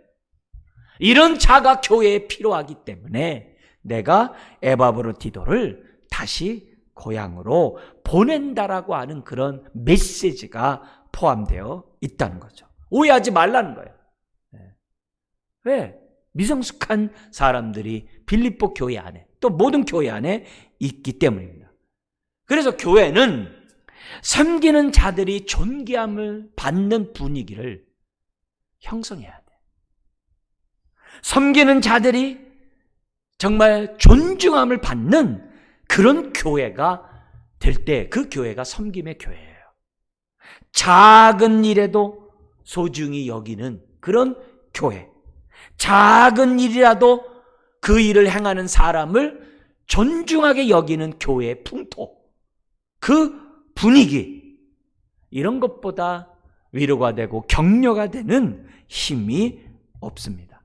이런 자가 교회에 필요하기 때문에 내가 에바브로 디도를 다시 고향으로 보낸다라고 하는 그런 메시지가 포함되어 있다는 거죠. 오해하지 말라는 거예요. 왜? 미성숙한 사람들이 빌립보 교회 안에, 또 모든 교회 안에 있기 때문입니다. 그래서 교회는 섬기는 자들이 존귀함을 받는 분위기를 형성해야 돼. 섬기는 자들이 정말 존중함을 받는 그런 교회가 될 때 그 교회가 섬김의 교회예요. 작은 일에도 소중히 여기는 그런 교회, 작은 일이라도 그 일을 행하는 사람을 존중하게 여기는 교회의 풍토, 그 분위기, 이런 것보다 위로가 되고 격려가 되는 힘이 없습니다.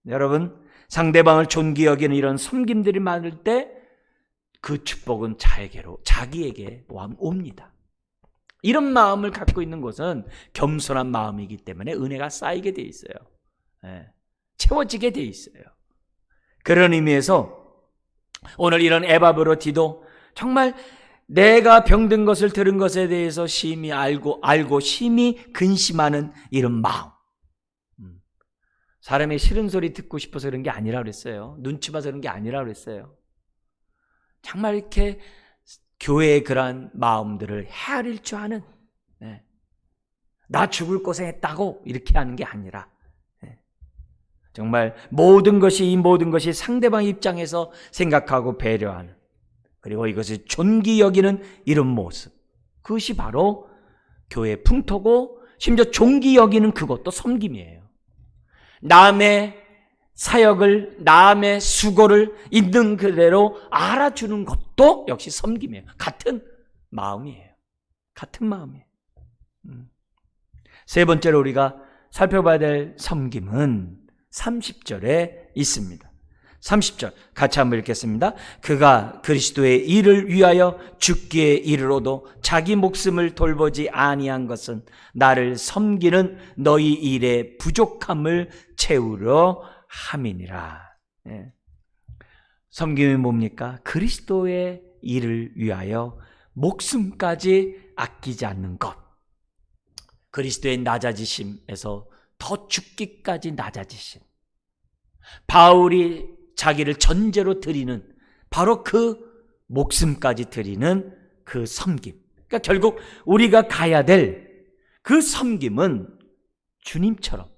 여러분, 상대방을 존귀 여기는 이런 섬김들이 많을 때 그 축복은 자기에게 옵니다. 이런 마음을 갖고 있는 것은 겸손한 마음이기 때문에 은혜가 쌓이게 돼 있어요. 채워지게 돼 있어요. 그런 의미에서 오늘 이런 에바브로디도 정말 내가 병든 것을 들은 것에 대해서 심히 알고 심히 근심하는 이런 마음. 사람의 싫은 소리 듣고 싶어서 그런 게 아니라 그랬어요. 눈치 봐서 그런 게 아니라 그랬어요. 정말 이렇게 교회의 그러한 마음들을 헤아릴 줄 아는, 나 죽을 고생했다고 이렇게 하는 게 아니라 정말 이 모든 것이 상대방 입장에서 생각하고 배려하는, 그리고 이것을 존귀 여기는 이런 모습, 그것이 바로 교회의 풍토고, 심지어 존귀 여기는 그것도 섬김이에요. 남의 사역을, 남의 수고를 있는 그대로 알아주는 것도 역시 섬김이에요. 같은 마음이에요. 같은 마음이에요. 세 번째로 우리가 살펴봐야 될 섬김은 30절에 있습니다. 30절 같이 한번 읽겠습니다. 그가 그리스도의 일을 위하여 죽기에 이르러도 자기 목숨을 돌보지 아니한 것은 나를 섬기는 너희 일의 부족함을 채우려 함이니라. 섬김이 뭡니까? 그리스도의 일을 위하여 목숨까지 아끼지 않는 것. 그리스도의 낮아지심에서 더 죽기까지 낮아지심. 바울이 자기를 전제로 드리는 바로 그 목숨까지 드리는 그 섬김. 그러니까 결국 우리가 가야 될 그 섬김은 주님처럼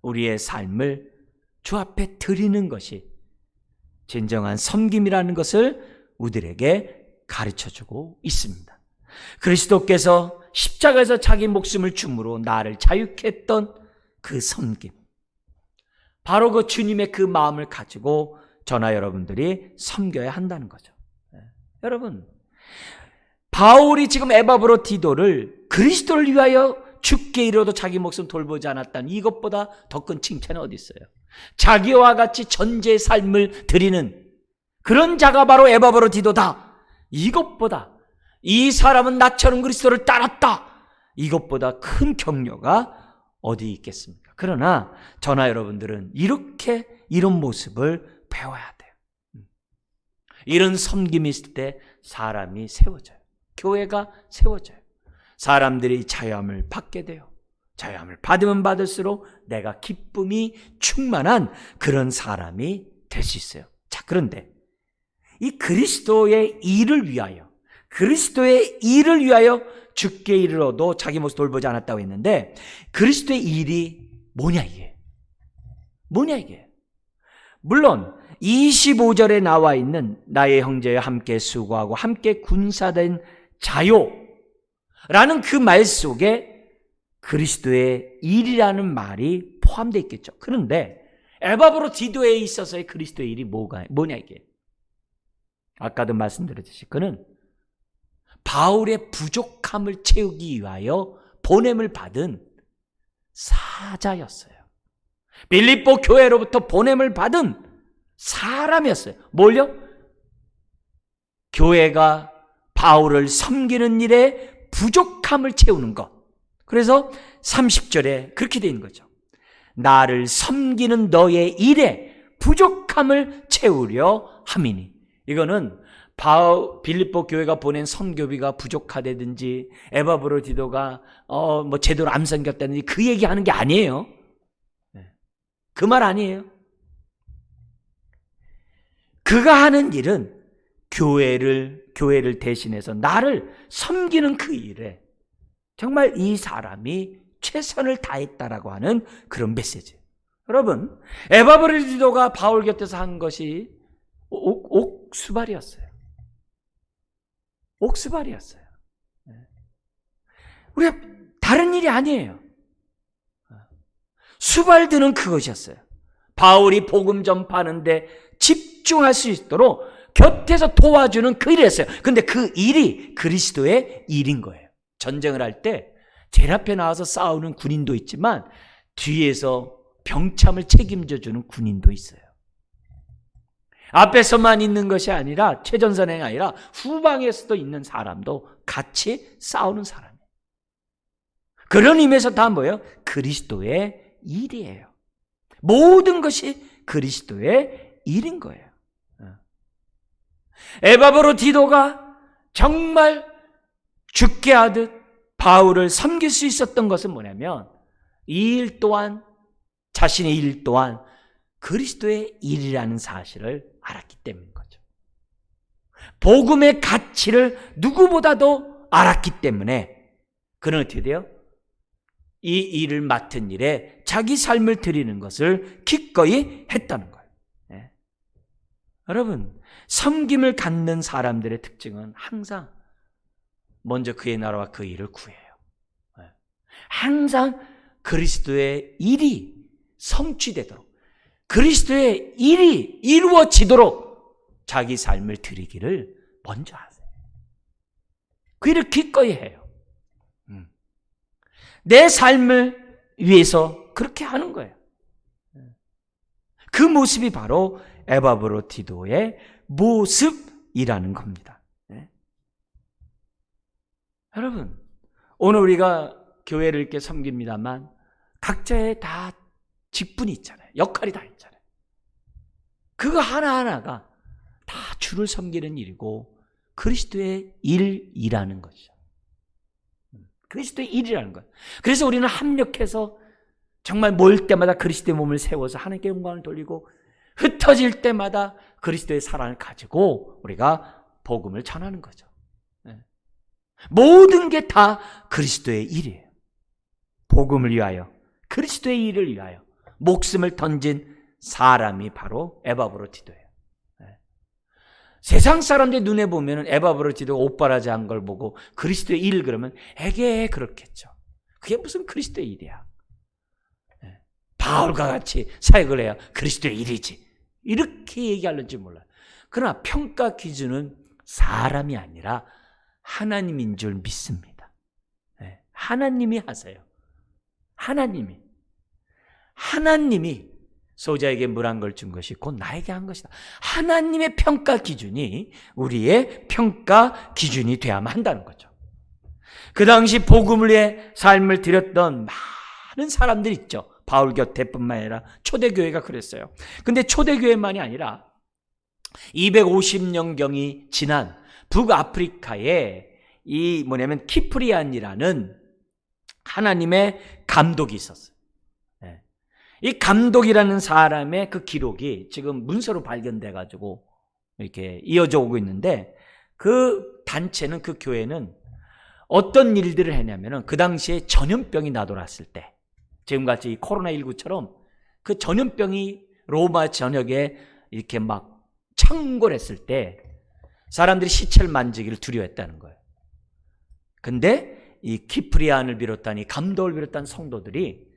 우리의 삶을 주 앞에 드리는 것이 진정한 섬김이라는 것을 우리에게 가르쳐주고 있습니다. 그리스도께서 십자가에서 자기 목숨을 줌으로 나를 자유케 했던 그 섬김, 바로 그 주님의 그 마음을 가지고 저나 여러분들이 섬겨야 한다는 거죠. 여러분, 바울이 지금 에바브로디도를 그리스도를 위하여 죽게 이르러도 자기 목숨 돌보지 않았다는 이것보다 더 큰 칭찬이 어디 있어요? 자기와 같이 전제의 삶을 드리는 그런 자가 바로 에바브로디도다. 이것보다, 이 사람은 나처럼 그리스도를 따랐다, 이것보다 큰 격려가 어디 있겠습니까? 그러나 저나 여러분들은 이런 모습을 배워야 돼요. 이런 섬김이 있을 때 사람이 세워져요. 교회가 세워져요. 사람들이 자유함을 받게 돼요. 자유함을 받으면 받을수록 내가 기쁨이 충만한 그런 사람이 될 수 있어요. 자, 그런데 이 그리스도의 일을 위하여 죽게 이르러도 자기 모습 돌보지 않았다고 했는데, 그리스도의 일이 뭐냐 이게? 물론 25절에 나와 있는 나의 형제와 함께 수고하고 함께 군사된 자요 라는 그 말 속에 그리스도의 일이라는 말이 포함되어 있겠죠. 그런데 에바브로디도에 있어서의 그리스도의 일이 뭐냐 이게? 아까도 말씀드렸듯이 그는 바울의 부족함을 채우기 위하여 보냄을 받은 사자였어요. 빌립보 교회로부터 보냄을 받은 사람이었어요. 뭘요? 교회가 바울을 섬기는 일에 부족함을 채우는 것. 그래서 30절에 그렇게 되어 있는 거죠. 나를 섬기는 너의 일에 부족함을 채우려 함이니. 이거는 빌립보 교회가 보낸 선교비가 부족하다든지 에바브로디도가 제대로 안 섬겼다든지 그 얘기하는 게 아니에요. 그 말 아니에요. 그가 하는 일은 교회를 대신해서 나를 섬기는 그 일에 정말 이 사람이 최선을 다했다라고 하는 그런 메시지. 여러분, 에바브로디도가 바울 곁에서 한 것이 옥수발이었어요. 옥수발이었어요. 우리가 다른 일이 아니에요. 수발드는 그것이었어요. 바울이 복음 전파하는데 집중할 수 있도록 곁에서 도와주는 그 일을 했어요. 근데 그 일이 그리스도의 일인 거예요. 전쟁을 할 때 제일 앞에 나와서 싸우는 군인도 있지만 뒤에서 병참을 책임져주는 군인도 있어요. 앞에서만 있는 것이 아니라 최전선이 아니라 후방에서도 있는 사람도 같이 싸우는 사람이에요. 그런 의미에서 다 뭐예요? 그리스도의 일이에요. 모든 것이 그리스도의 일인 거예요. 에바브로디도가 정말 죽게 하듯 바울을 섬길 수 있었던 것은 뭐냐면 이 일 또한, 자신의 일 또한 그리스도의 일이라는 사실을 알았기 때문인 거죠. 복음의 가치를 누구보다도 알았기 때문에 그는 어떻게 돼요? 이 일을 맡은 일에 자기 삶을 드리는 것을 기꺼이 했다는 거예요. 네. 여러분, 섬김을 갖는 사람들의 특징은 항상 먼저 그의 나라와 그 일을 구해요. 네. 항상 그리스도의 일이 성취되도록, 그리스도의 일이 이루어지도록 자기 삶을 드리기를 먼저 하세요. 그 일을 기꺼이 해요. 내 삶을 위해서 그렇게 하는 거예요. 그 모습이 바로 에바브로디도의 모습이라는 겁니다. 네. 여러분, 오늘 우리가 교회를 이렇게 섬깁니다만 각자의 다 직분이 있잖아요. 역할이 다 있잖아요. 그거 하나하나가 다 주를 섬기는 일이고 그리스도의 일이라는 것이죠. 그리스도의 일이라는 거예요. 그래서 우리는 합력해서 정말 모일 때마다 그리스도의 몸을 세워서 하나님께 영광을 돌리고 흩어질 때마다 그리스도의 사랑을 가지고 우리가 복음을 전하는 거죠. 모든 게 다 그리스도의 일이에요. 복음을 위하여, 그리스도의 일을 위하여 목숨을 던진 사람이 바로 에바브로디도예요. 세상 사람들 눈에 보면 에바브로디도가 옷바라지 한 걸 보고 그리스도의 일 그러면 에게 그렇겠죠. 그게 무슨 그리스도의 일이야. 바울과 같이 사역을 해야 그리스도의 일이지. 이렇게 얘기하는지 몰라요. 그러나 평가 기준은 사람이 아니라 하나님인 줄 믿습니다. 하나님이 하세요. 하나님이 소자에게 물 한 걸 준 것이 곧 나에게 한 것이다. 하나님의 평가 기준이 우리의 평가 기준이 되어야만 한다는 거죠. 그 당시 복음을 위해 삶을 드렸던 많은 사람들이 있죠. 바울 곁에뿐만 아니라 초대교회가 그랬어요. 근데 초대교회만이 아니라 250년경이 지난 북아프리카에 이 뭐냐면 키프리안이라는 하나님의 감독이 있었어요. 이 감독이라는 사람의 그 기록이 지금 문서로 발견돼 가지고 이렇게 이어져 오고 있는데 그 단체는, 그 교회는 어떤 일들을 했냐면은 그 당시에 전염병이 나돌았을 때, 지금같이 코로나19처럼 그 전염병이 로마 전역에 이렇게 막 창궐했을 때 사람들이 시체를 만지기를 두려워했다는 거예요. 근데 이 키프리안을 비롯한 이 감독을 비롯한 성도들이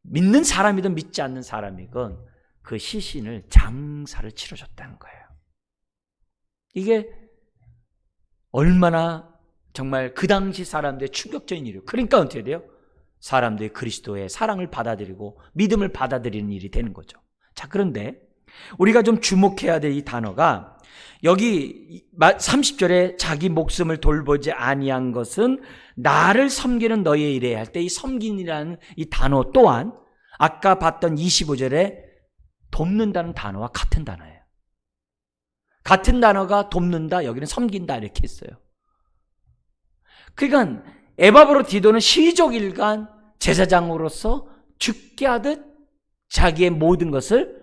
믿는 사람이든 믿지 않는 사람이건 그 시신을 장사를 치러줬다는 거예요. 이게 얼마나 정말 그 당시 사람들의 충격적인 일이에요. 그러니까 어떻게 돼요? 사람들이 그리스도의 사랑을 받아들이고 믿음을 받아들이는 일이 되는 거죠. 자, 그런데 우리가 좀 주목해야 될 이 단어가 여기 30절에 자기 목숨을 돌보지 아니한 것은 나를 섬기는 너의 일에 할 때 이 섬긴이라는 이 단어 또한 아까 봤던 25절에 돕는다는 단어와 같은 단어예요. 같은 단어가 돕는다, 여기는 섬긴다 이렇게 했어요. 그러니까 에바브로디도는 시족일간 제사장으로서 죽게 하듯 자기의 모든 것을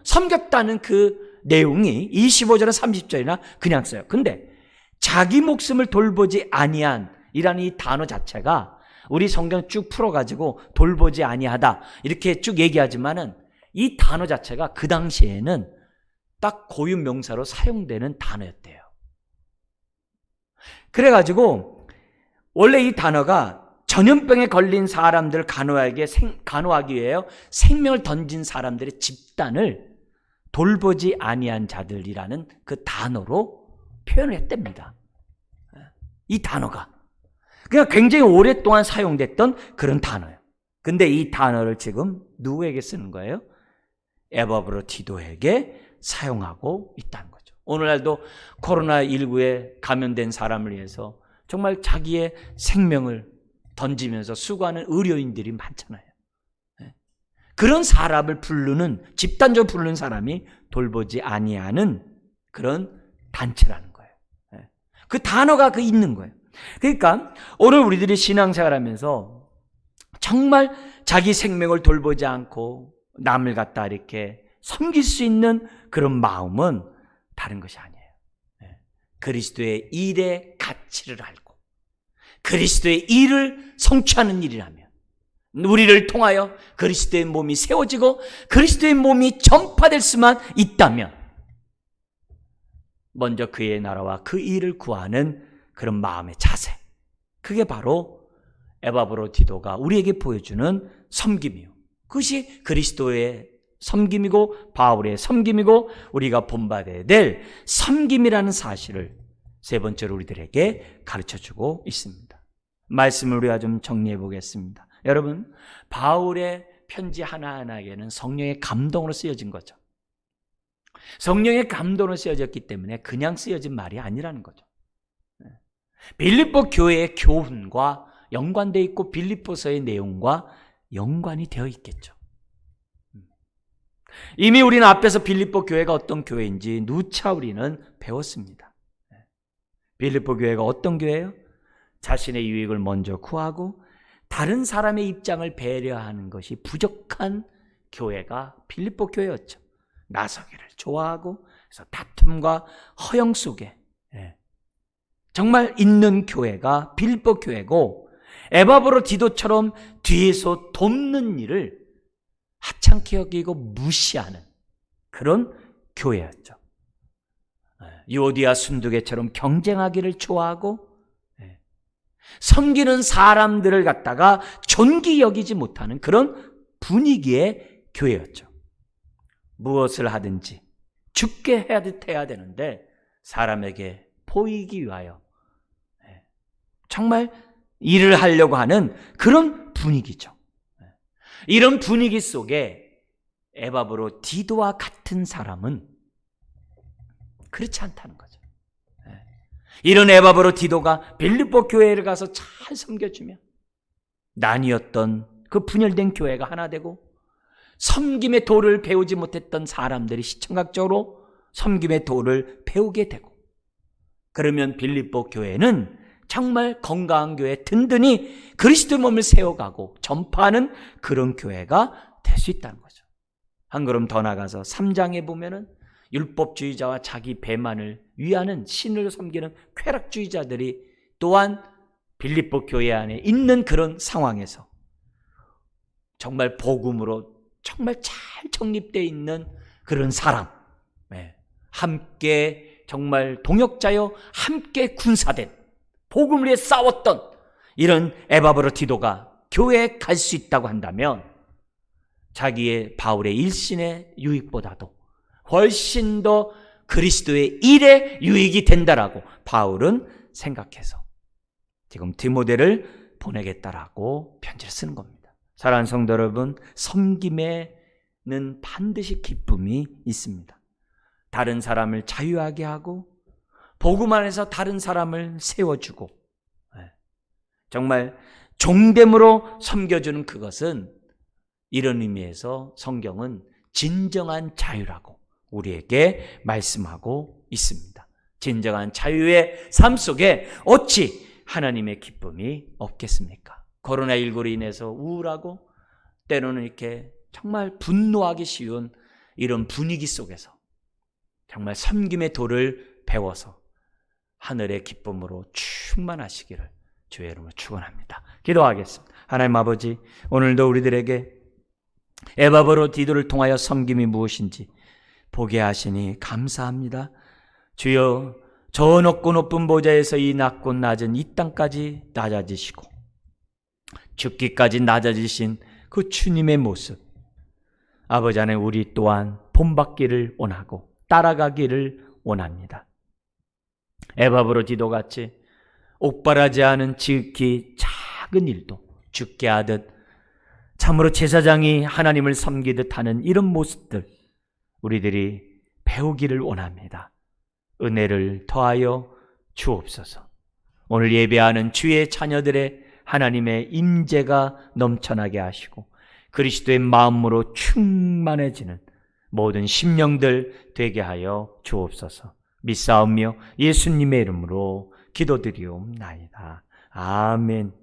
섬겼다는 그 내용이 25절에 30절이나 그냥 써요. 근데 자기 목숨을 돌보지 아니한 이라는 이 단어 자체가 우리 성경 쭉 풀어가지고 돌보지 아니하다 이렇게 쭉 얘기하지만은 이 단어 자체가 그 당시에는 딱 고유 명사로 사용되는 단어였대요. 그래가지고 원래 이 단어가 전염병에 걸린 사람들을 간호하기 위해 생명을 던진 사람들의 집단을 돌보지 아니한 자들이라는 그 단어로 표현을 했답니다. 이 단어가 그냥 굉장히 오랫동안 사용됐던 그런 단어예요. 근데 이 단어를 지금 누구에게 쓰는 거예요? 에바브로디도에게 사용하고 있다는 거죠. 오늘날도 코로나19에 감염된 사람을 위해서 정말 자기의 생명을 던지면서 수고하는 의료인들이 많잖아요. 그런 사람을 부르는, 집단적으로 부르는 사람이 돌보지 아니하는 그런 단체라는 거예요. 그 단어가 있는 거예요. 그러니까 오늘 우리들이 신앙생활하면서 정말 자기 생명을 돌보지 않고 남을 갖다 이렇게 섬길 수 있는 그런 마음은 다른 것이 아니에요. 그리스도의 일의 가치를 알고 그리스도의 일을 성취하는 일이라면, 우리를 통하여 그리스도의 몸이 세워지고 그리스도의 몸이 전파될 수만 있다면 먼저 그의 나라와 그 일을 구하는 그런 마음의 자세, 그게 바로 에바브로디도가 우리에게 보여주는 섬김이요, 그것이 그리스도의 섬김이고 바울의 섬김이고 우리가 본받아야 될 섬김이라는 사실을 세 번째로 우리들에게 가르쳐주고 있습니다. 말씀을 우리가 좀 정리해 보겠습니다. 여러분, 바울의 편지 하나하나에게는 성령의 감동으로 쓰여진 거죠. 성령의 감동으로 쓰여졌기 때문에 그냥 쓰여진 말이 아니라는 거죠. 빌립보 교회의 교훈과 연관되어 있고 빌립보서의 내용과 연관이 되어 있겠죠. 이미 우리는 앞에서 빌립보 교회가 어떤 교회인지 누차 우리는 배웠습니다. 빌립보 교회가 어떤 교회예요? 자신의 유익을 먼저 구하고 다른 사람의 입장을 배려하는 것이 부족한 교회가 빌립보 교회였죠. 나서기를 좋아하고 그래서 다툼과 허영 속에 정말 있는 교회가 빌립보 교회고, 에바브로디도처럼 뒤에서 돕는 일을 하찮게 여기고 무시하는 그런 교회였죠. 유오디아 순두개처럼 경쟁하기를 좋아하고 섬기는 사람들을 갖다가 존귀 여기지 못하는 그런 분위기의 교회였죠. 무엇을 하든지 죽게 해야 되는데 사람에게 보이기 위하여 정말 일을 하려고 하는 그런 분위기죠. 이런 분위기 속에 에바브로디도와 같은 사람은 그렇지 않다는 거죠. 이런 에바브로디도가 빌립보 교회를 가서 잘 섬겨주면 나뉘었던 그 분열된 교회가 하나 되고, 섬김의 도를 배우지 못했던 사람들이 시청각적으로 섬김의 도를 배우게 되고, 그러면 빌립보 교회는 정말 건강한 교회, 든든히 그리스도의 몸을 세워가고 전파하는 그런 교회가 될 수 있다는 거죠. 한 걸음 더 나가서 3장에 보면은 율법주의자와 자기 배만을 위하는 신을 섬기는 쾌락주의자들이 또한 빌립보 교회 안에 있는 그런 상황에서 정말 복음으로 정말 잘 정립되어 있는 그런 사람, 함께 정말 동역자여 함께 군사된 복음을 위해 싸웠던 이런 에바브로디도가 교회에 갈 수 있다고 한다면 자기의 바울의 일신의 유익보다도 훨씬 더 그리스도의 일에 유익이 된다라고 바울은 생각해서 지금 디모데를 보내겠다라고 편지를 쓰는 겁니다. 사랑하는 성도 여러분, 섬김에는 반드시 기쁨이 있습니다. 다른 사람을 자유하게 하고 복음 안에서 다른 사람을 세워주고 정말 종됨으로 섬겨주는 그것은 이런 의미에서 성경은 진정한 자유라고 우리에게 말씀하고 있습니다. 진정한 자유의 삶 속에 어찌 하나님의 기쁨이 없겠습니까? 코로나19로 인해서 우울하고 때로는 이렇게 정말 분노하기 쉬운 이런 분위기 속에서 정말 섬김의 도를 배워서 하늘의 기쁨으로 충만하시기를 주의 이름으로 축원합니다. 기도하겠습니다. 하나님 아버지, 오늘도 우리들에게 에바브로디도를 통하여 섬김이 무엇인지 보게 하시니 감사합니다. 주여, 저 높고 높은 보좌에서 이 낮고 낮은 이 땅까지 낮아지시고 죽기까지 낮아지신 그 주님의 모습, 아버지 안에 우리 또한 본받기를 원하고 따라가기를 원합니다. 에바브로 디도같이 옥바라지 않은 지극히 작은 일도 죽게 하듯 참으로 제사장이 하나님을 섬기듯 하는 이런 모습들 우리들이 배우기를 원합니다. 은혜를 더하여 주옵소서. 오늘 예배하는 주의 자녀들의 하나님의 임재가 넘쳐나게 하시고 그리스도의 마음으로 충만해지는 모든 심령들 되게 하여 주옵소서. 믿사오며 예수님의 이름으로 기도드리옵나이다. 아멘.